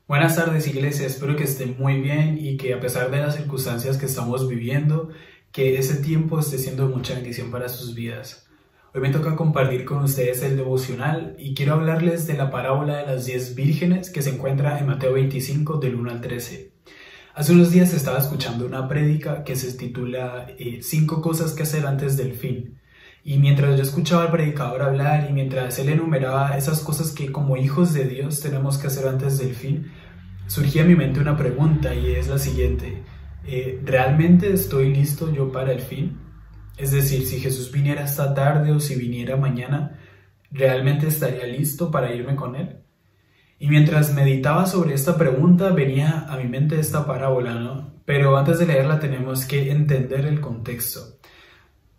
Buenas tardes, iglesia, espero que estén muy bien y que a pesar de las circunstancias que estamos viviendo, que ese tiempo esté siendo de mucha bendición para sus vidas. Hoy me toca compartir con ustedes el devocional y quiero hablarles de la parábola de las 10 vírgenes que se encuentra en Mateo 25 del 1 al 13. Hace unos días estaba escuchando una prédica que se titula 5 cosas que hacer antes del fin. Y mientras yo escuchaba al predicador hablar y mientras él enumeraba esas cosas que como hijos de Dios tenemos que hacer antes del fin, surgía en mi mente una pregunta y es la siguiente: ¿realmente estoy listo yo para el fin? Es decir, si Jesús viniera esta tarde o si viniera mañana, ¿realmente estaría listo para irme con Él? Y mientras meditaba sobre esta pregunta venía a mi mente esta parábola, ¿no? Pero antes de leerla tenemos que entender el contexto.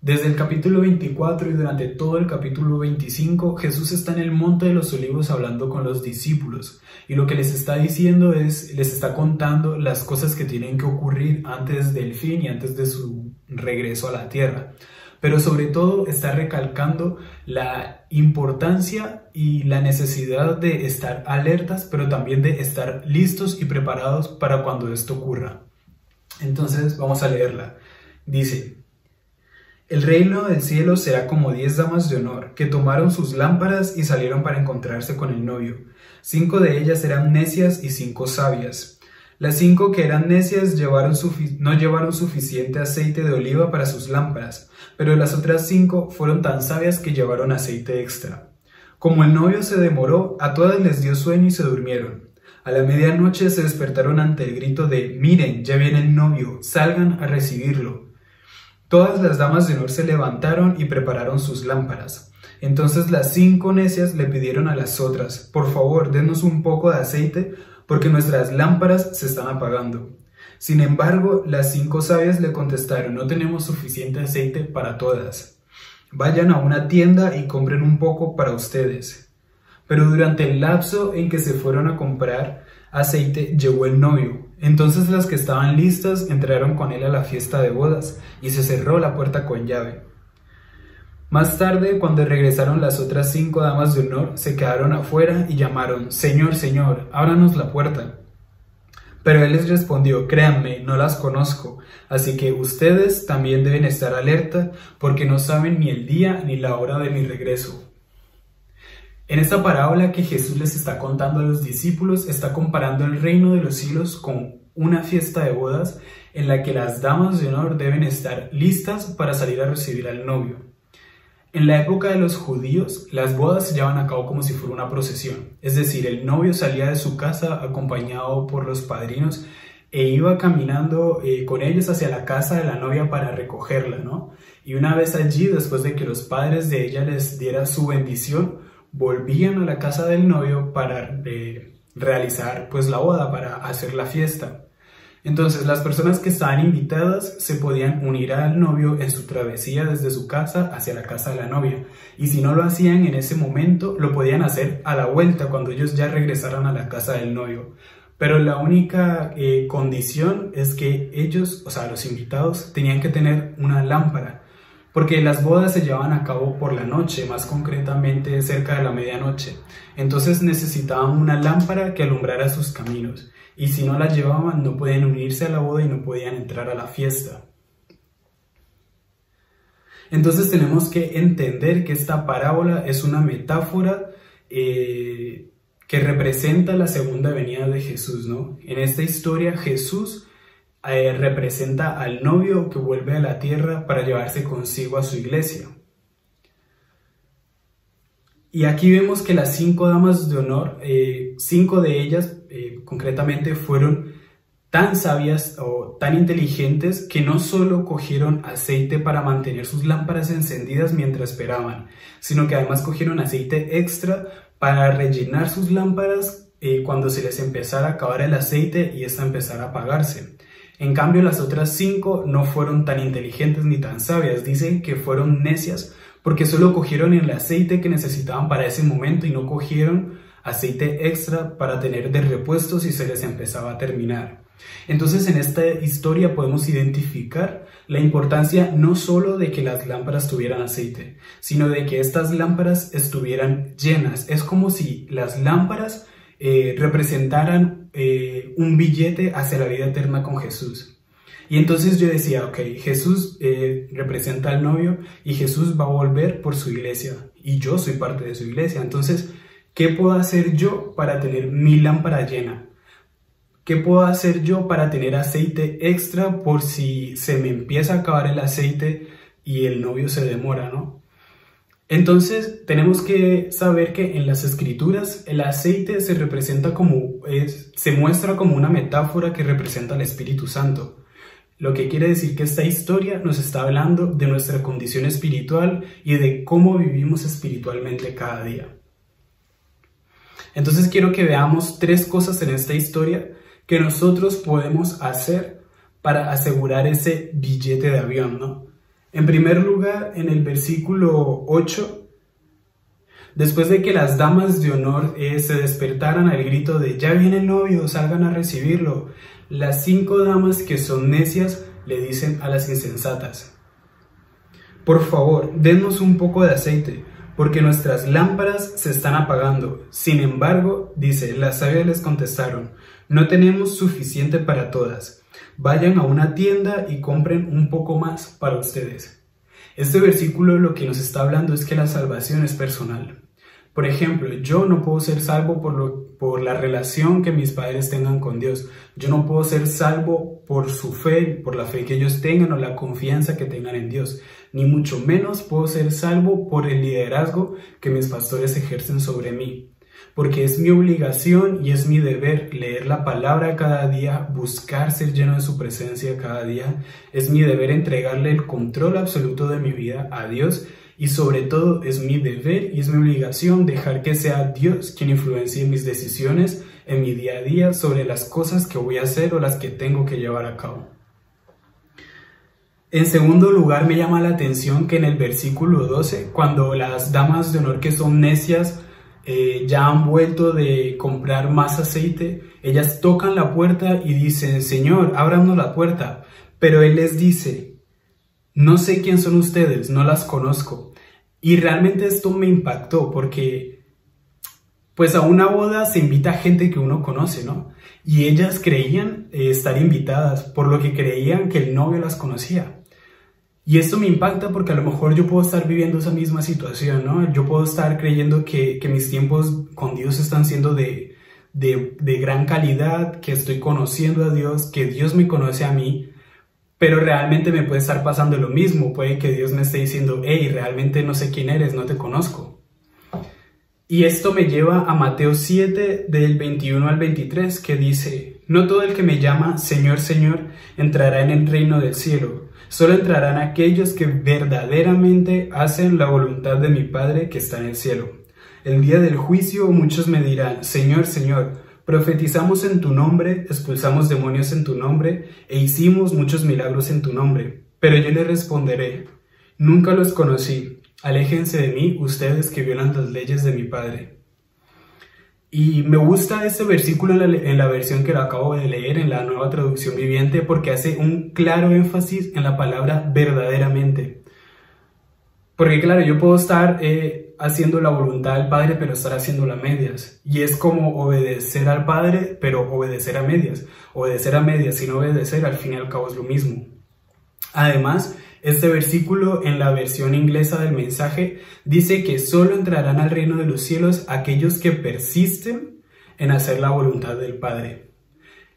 Desde el capítulo 24 y durante todo el capítulo 25, Jesús está en el Monte de los Olivos hablando con los discípulos y lo que les está diciendo les está contando las cosas que tienen que ocurrir antes del fin y antes de su regreso a la tierra. Pero sobre todo está recalcando la importancia y la necesidad de estar alertas, pero también de estar listos y preparados para cuando esto ocurra. Entonces vamos a leerla. Dice: el reino del cielo será como 10 damas de honor, que tomaron sus lámparas y salieron para encontrarse con el novio. 5 de ellas eran necias y 5 sabias. Las 5 que eran necias no llevaron suficiente aceite de oliva para sus lámparas, pero las otras 5 fueron tan sabias que llevaron aceite extra. Como el novio se demoró, a todas les dio sueño y se durmieron. A la medianoche se despertaron ante el grito de «Miren, ya viene el novio, salgan a recibirlo». Todas las damas de honor se levantaron y prepararon sus lámparas. Entonces las 5 necias le pidieron a las otras: «Por favor, denos un poco de aceite, porque nuestras lámparas se están apagando». Sin embargo, las 5 sabias le contestaron: «No tenemos suficiente aceite para todas. Vayan a una tienda y compren un poco para ustedes». Pero durante el lapso en que se fueron a comprar aceite, llegó el novio. Entonces las que estaban listas entraron con él a la fiesta de bodas y se cerró la puerta con llave. Más tarde, cuando regresaron las otras 5 damas de honor, se quedaron afuera y llamaron: «Señor, Señor, ábranos la puerta». Pero él les respondió: «Créanme, no las conozco, así que ustedes también deben estar alerta, porque no saben ni el día ni la hora de mi regreso». En esta parábola que Jesús les está contando a los discípulos, está comparando el reino de los cielos con una fiesta de bodas en la que las damas de honor deben estar listas para salir a recibir al novio. En la época de los judíos, las bodas se llevaban a cabo como si fuera una procesión, es decir, el novio salía de su casa acompañado por los padrinos e iba caminando con ellos hacia la casa de la novia para recogerla, ¿no? Y una vez allí, después de que los padres de ella les diera su bendición, volvían a la casa del novio para realizar pues la boda, para hacer la fiesta. Entonces las personas que estaban invitadas se podían unir al novio en su travesía desde su casa hacia la casa de la novia, y si no lo hacían en ese momento, lo podían hacer a la vuelta cuando ellos ya regresaran a la casa del novio. Pero la única condición es que ellos, o sea, los invitados, tenían que tener una lámpara, porque las bodas se llevaban a cabo por la noche, más concretamente cerca de la medianoche. Entonces necesitaban una lámpara que alumbrara sus caminos, y si no la llevaban no podían unirse a la boda y no podían entrar a la fiesta. Entonces tenemos que entender que esta parábola es una metáfora que representa la segunda venida de Jesús, ¿no? En esta historia Jesús representa al novio que vuelve a la tierra para llevarse consigo a su iglesia. Y aquí vemos que las 5 damas de honor, 5 de ellas concretamente fueron tan sabias o tan inteligentes que no solo cogieron aceite para mantener sus lámparas encendidas mientras esperaban, sino que además cogieron aceite extra para rellenar sus lámparas cuando se les empezara a acabar el aceite y esta empezara a apagarse. En cambio, las otras 5 no fueron tan inteligentes ni tan sabias. Dicen que fueron necias porque solo cogieron el aceite que necesitaban para ese momento y no cogieron aceite extra para tener de repuesto si se les empezaba a terminar. Entonces, en esta historia podemos identificar la importancia no solo de que las lámparas tuvieran aceite, sino de que estas lámparas estuvieran llenas. Es como si las lámparas representaran un billete hacia la vida eterna con Jesús. Y entonces yo decía, ok, Jesús representa al novio y Jesús va a volver por su iglesia y yo soy parte de su iglesia. Entonces, ¿qué puedo hacer yo para tener mi lámpara llena? ¿Qué puedo hacer yo para tener aceite extra por si se me empieza a acabar el aceite y el novio se demora, ¿no? Entonces tenemos que saber que en las escrituras el aceite se representa se muestra como una metáfora que representa al Espíritu Santo. Lo que quiere decir que esta historia nos está hablando de nuestra condición espiritual y de cómo vivimos espiritualmente cada día. Entonces quiero que veamos 3 cosas en esta historia que nosotros podemos hacer para asegurar ese billete de avión, ¿no? En primer lugar, en el versículo 8, después de que las damas de honor se despertaran al grito de «Ya viene el novio, salgan a recibirlo», las 5 damas que son necias le dicen a las insensatas: «Por favor, denos un poco de aceite, porque nuestras lámparas se están apagando». Sin embargo, dice, las sabias les contestaron: «No tenemos suficiente para todas. Vayan a una tienda y compren un poco más para ustedes». Este versículo lo que nos está hablando es que la salvación es personal. Por ejemplo, yo no puedo ser salvo por la relación que mis padres tengan con Dios. Yo no puedo ser salvo por su fe, por la fe que ellos tengan o la confianza que tengan en Dios. Ni mucho menos puedo ser salvo por el liderazgo que mis pastores ejercen sobre mí. Porque es mi obligación y es mi deber leer la palabra cada día, buscar ser lleno de su presencia cada día. Es mi deber entregarle el control absoluto de mi vida a Dios y sobre todo es mi deber y es mi obligación dejar que sea Dios quien influencie mis decisiones en mi día a día sobre las cosas que voy a hacer o las que tengo que llevar a cabo. En segundo lugar, me llama la atención que en el versículo 12, cuando las damas de honor que son necias ya han vuelto de comprar más aceite, ellas tocan la puerta y dicen: «Señor, ábranos la puerta». Pero Él les dice: «No sé quién son ustedes, no las conozco». Y realmente esto me impactó porque pues a una boda se invita a gente que uno conoce, ¿no? Y ellas creían estar invitadas, por lo que creían que el novio las conocía. Y esto me impacta porque a lo mejor yo puedo estar viviendo esa misma situación, ¿no? Yo puedo estar creyendo que mis tiempos con Dios están siendo de gran calidad, que estoy conociendo a Dios, que Dios me conoce a mí, pero realmente me puede estar pasando lo mismo. Puede que Dios me esté diciendo: «Hey, realmente no sé quién eres, no te conozco». Y esto me lleva a Mateo 7, del 21 al 23, que dice: «No todo el que me llama Señor, Señor, entrará en el reino del cielo. Solo entrarán aquellos que verdaderamente hacen la voluntad de mi Padre que está en el cielo. El día del juicio muchos me dirán: Señor, Señor, profetizamos en tu nombre, expulsamos demonios en tu nombre e hicimos muchos milagros en tu nombre. Pero yo les responderé: nunca los conocí. Aléjense de mí, ustedes que violan las leyes de mi Padre». Y me gusta este versículo en la versión que lo acabo de leer, en la Nueva Traducción Viviente, porque hace un claro énfasis en la palabra verdaderamente. Porque claro, yo puedo estar haciendo la voluntad del Padre, pero estar haciéndola a medias. Y es como obedecer al Padre, pero obedecer a medias. Obedecer a medias sin obedecer, al fin y al cabo es lo mismo. Además, este versículo en la versión inglesa del mensaje dice que solo entrarán al reino de los cielos aquellos que persisten en hacer la voluntad del Padre.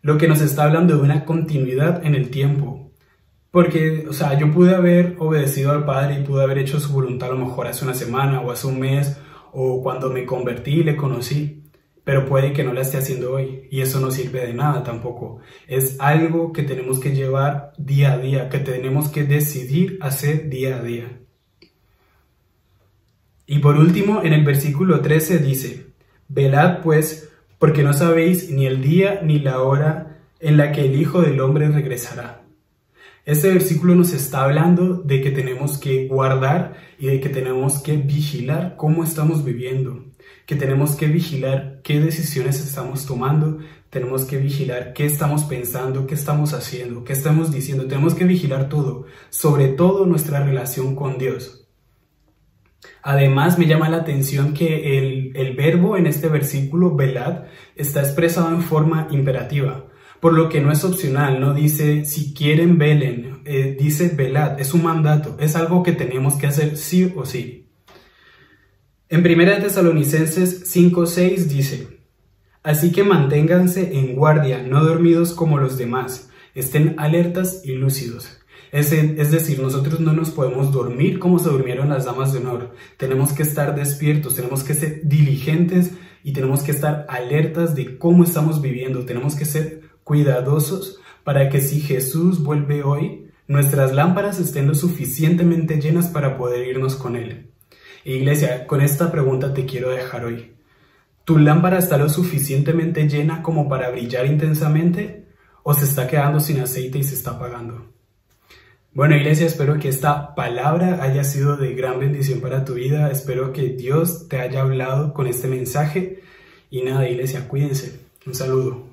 Lo que nos está hablando de una continuidad en el tiempo. Porque, o sea, yo pude haber obedecido al Padre y pude haber hecho su voluntad a lo mejor hace una semana o hace un mes o cuando me convertí y le conocí. Pero puede que no la esté haciendo hoy y eso no sirve de nada tampoco. Es algo que tenemos que llevar día a día, que tenemos que decidir hacer día a día. Y por último, en el versículo 13 dice: «Velad pues, porque no sabéis ni el día ni la hora en la que el Hijo del Hombre regresará». Este versículo nos está hablando de que tenemos que guardar y de que tenemos que vigilar cómo estamos viviendo, que tenemos que vigilar qué decisiones estamos tomando, tenemos que vigilar qué estamos pensando, qué estamos haciendo, qué estamos diciendo, tenemos que vigilar todo, sobre todo nuestra relación con Dios. Además, me llama la atención que el verbo en este versículo, velad, está expresado en forma imperativa, por lo que no es opcional, no dice si quieren velen, dice velad, es un mandato, es algo que tenemos que hacer sí o sí. En 1 Tesalonicenses 5:6 dice: así que manténganse en guardia, no dormidos como los demás, estén alertas y lúcidos. Es decir, nosotros no nos podemos dormir como se durmieron las damas de honor. Tenemos que estar despiertos, tenemos que ser diligentes y tenemos que estar alertas de cómo estamos viviendo. Tenemos que ser cuidadosos para que si Jesús vuelve hoy, nuestras lámparas estén lo suficientemente llenas para poder irnos con Él. Iglesia, con esta pregunta te quiero dejar hoy. ¿Tu lámpara está lo suficientemente llena como para brillar intensamente o se está quedando sin aceite y se está apagando? Bueno, iglesia, espero que esta palabra haya sido de gran bendición para tu vida. Espero que Dios te haya hablado con este mensaje. Y nada, iglesia, cuídense. Un saludo.